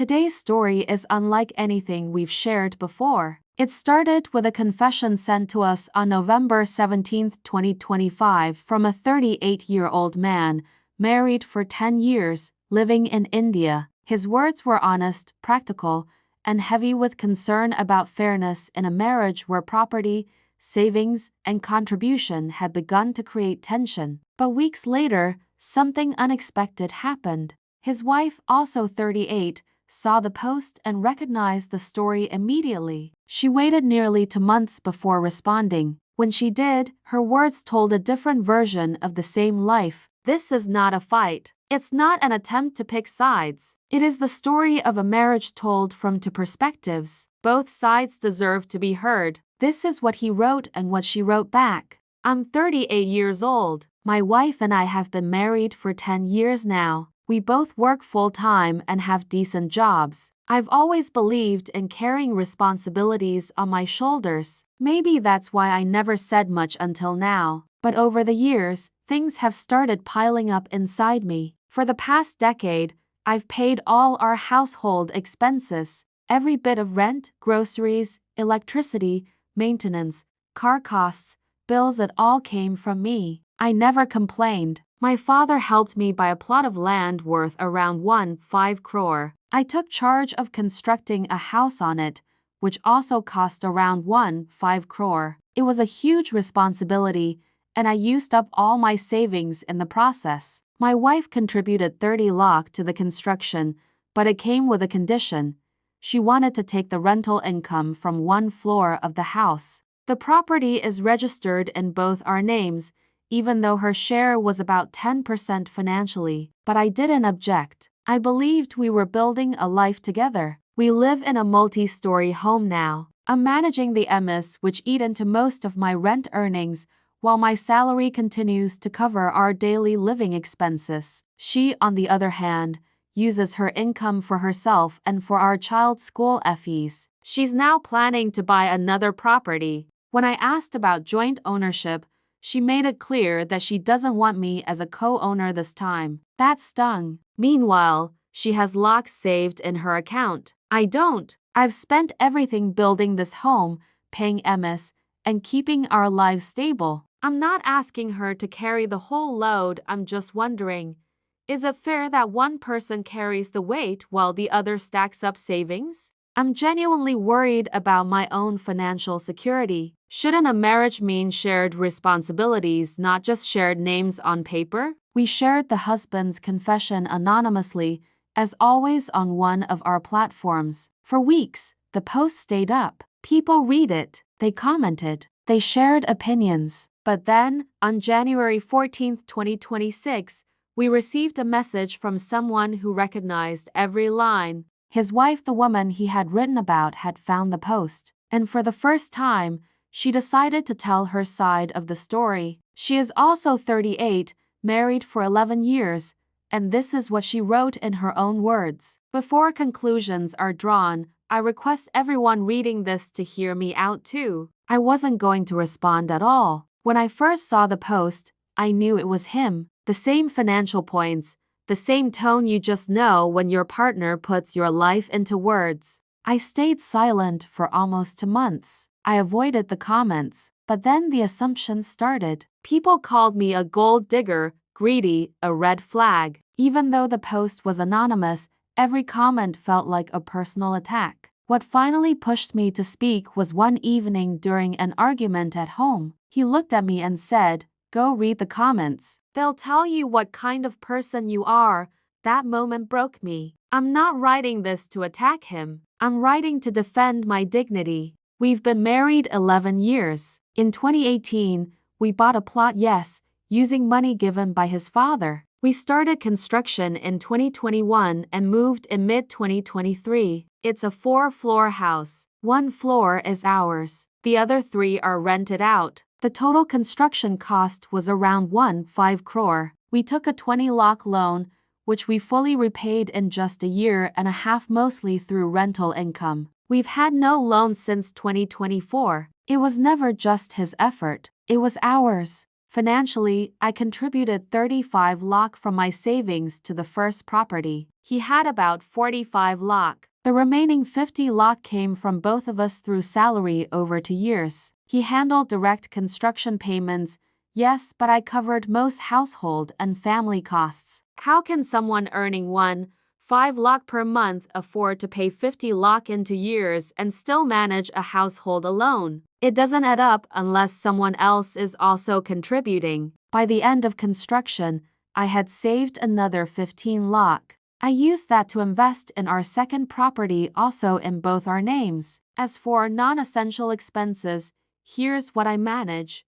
Today's story is unlike anything we've shared before. It started with a confession sent to us on November 17, 2025 from a 38-year-old man, married for 10 years, living in India. His words were honest, practical, and heavy with concern about fairness in a marriage where property, savings, and contribution had begun to create tension. But weeks later, something unexpected happened. His wife, also 38, saw the post and recognized the story immediately. She waited nearly 2 months before responding. When she did, her words told a different version of the same life. This is not a fight. It's not an attempt to pick sides. It is the story of a marriage told from two perspectives. Both sides deserve to be heard. This is what he wrote and what she wrote back. I'm 38 years old. My wife and I have been married for 10 years now. We both work full-time and have decent jobs. I've always believed in carrying responsibilities on my shoulders. Maybe that's why I never said much until now. But over the years, things have started piling up inside me. For the past decade, I've paid all our household expenses. Every bit of rent, groceries, electricity, maintenance, car costs, bills, it all came from me. I never complained. My father helped me buy a plot of land worth around 1.5 crore. I took charge of constructing a house on it, which also cost around 1.5 crore. It was a huge responsibility, and I used up all my savings in the process. My wife contributed 30 lakh to the construction, but it came with a condition. She wanted to take the rental income from one floor of the house. The property is registered in both our names, even though her share was about 10% financially. But I didn't object. I believed we were building a life together. We live in a multi-story home now. I'm managing the MS, which eat into most of my rent earnings, while my salary continues to cover our daily living expenses. She, on the other hand, uses her income for herself and for our child's school fees. She's now planning to buy another property. When I asked about joint ownership, she made it clear that she doesn't want me as a co-owner this time. That stung. Meanwhile, she has lakhs saved in her account. I don't. I've spent everything building this home, paying MS, and keeping our lives stable. I'm not asking her to carry the whole load. I'm just wondering, is it fair that one person carries the weight while the other stacks up savings? I'm genuinely worried about my own financial security. Shouldn't a marriage mean shared responsibilities, not just shared names on paper? We shared the husband's confession anonymously, as always, on one of our platforms. For weeks, the post stayed up. People read it, they commented, they shared opinions. But then, on January 14, 2026, we received a message from someone who recognized every line. His wife, the woman he had written about, had found the post, and for the first time, she decided to tell her side of the story. She is also 38, married for 11 years, and this is what she wrote in her own words. Before conclusions are drawn, I request everyone reading this to hear me out too. I wasn't going to respond at all. When I first saw the post, I knew it was him. The same financial points, the same tone you just know when your partner puts your life into words. I stayed silent for almost 2 months. I avoided the comments, but then the assumptions started. People called me a gold digger, greedy, a red flag. Even though the post was anonymous, every comment felt like a personal attack. What finally pushed me to speak was one evening during an argument at home. He looked at me and said, "Go read the comments. They'll tell you what kind of person you are." That moment broke me. I'm not writing this to attack him. I'm writing to defend my dignity. We've been married 11 years. In 2018, we bought a plot, using money given by his father. We started construction in 2021 and moved in mid-2023. It's a 4-floor house. 1 floor is ours. The other 3 are rented out. The total construction cost was around 1.5 crore. We took a 20 lakh loan, which we fully repaid in just a year and a half, mostly through rental income. We've had no loans since 2024. It was never just his effort. It was ours. Financially, I contributed 35 lakh from my savings to the first property. He had about 45 lakh. The remaining 50 lakh came from both of us through salary over 2 years. He handled direct construction payments, yes, but I covered most household and family costs. How can someone earning 1.5 lakh per month afford to pay 50 lakh in 2 years and still manage a household alone? It doesn't add up unless someone else is also contributing. By the end of construction, I had saved another 15 lakh. I used that to invest in our second property, also in both our names. As for non-essential expenses, here's what I manage.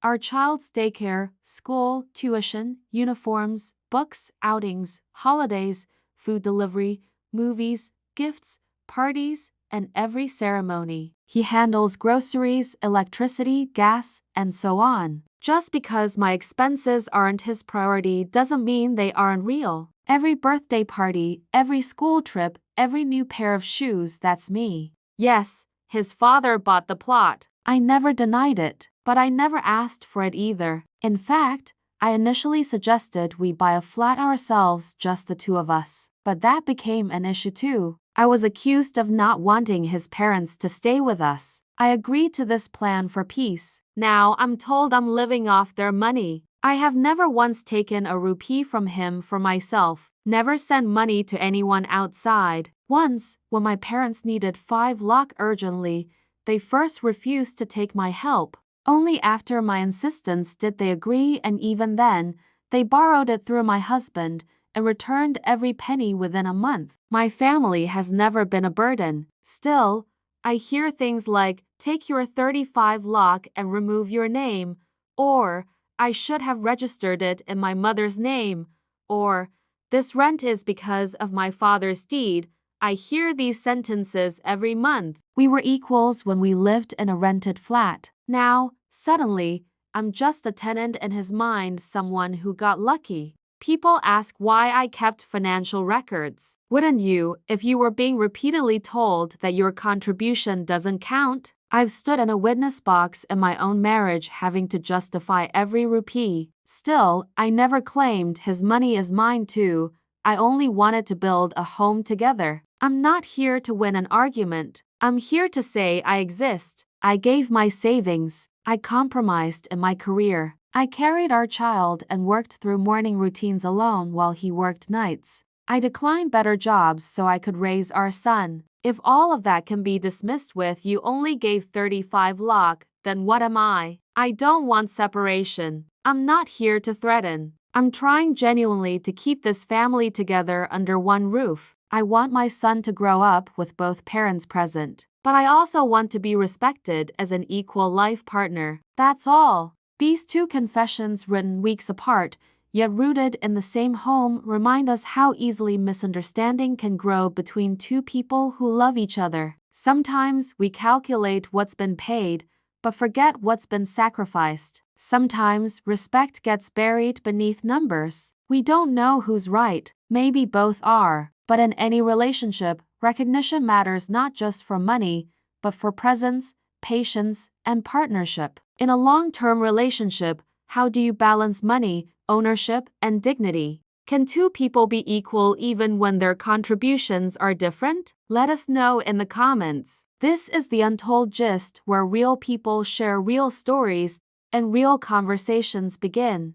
Our child's daycare, school, tuition, uniforms, books, outings, holidays, food delivery, movies, gifts, parties, and every ceremony. He handles groceries, electricity, gas, and so on. Just because my expenses aren't his priority doesn't mean they aren't real. Every birthday party, every school trip, every new pair of shoes, that's me. Yes, his father bought the plot. I never denied it, but I never asked for it either. In fact, I initially suggested we buy a flat ourselves, just the two of us. But that became an issue too. I was accused of not wanting his parents to stay with us. I agreed to this plan for peace. Now I'm told I'm living off their money. I have never once taken a rupee from him for myself, never sent money to anyone outside. Once, when my parents needed 5 lakh urgently, they first refused to take my help. Only after my insistence did they agree, and even then, they borrowed it through my husband and returned every penny within a month. My family has never been a burden. Still, I hear things like, take your 35 lakh and remove your name, or I should have registered it in my mother's name, or this rent is because of my father's deed. I hear these sentences every month. We were equals when we lived in a rented flat. Now, suddenly, I'm just a tenant in his mind, someone who got lucky. People ask why I kept financial records. Wouldn't you, if you were being repeatedly told that your contribution doesn't count? I've stood in a witness box in my own marriage having to justify every rupee. Still, I never claimed his money is mine too. I only wanted to build a home together. I'm not here to win an argument. I'm here to say I exist. I gave my savings. I compromised in my career. I carried our child and worked through morning routines alone while he worked nights. I declined better jobs so I could raise our son. If all of that can be dismissed with you only gave 35 lakh, then what am I? I don't want separation. I'm not here to threaten. I'm trying genuinely to keep this family together under one roof. I want my son to grow up with both parents present. But I also want to be respected as an equal life partner. That's all. These two confessions written weeks apart, yet rooted in the same home, remind us how easily misunderstanding can grow between two people who love each other. Sometimes we calculate what's been paid, but forget what's been sacrificed. Sometimes respect gets buried beneath numbers. We don't know who's right, maybe both are. But in any relationship, recognition matters not just for money, but for presence, patience, and partnership. In a long-term relationship, how do you balance money, ownership, and dignity? Can two people be equal even when their contributions are different? Let us know in the comments. This is the Untold Gist, where real people share real stories and real conversations begin.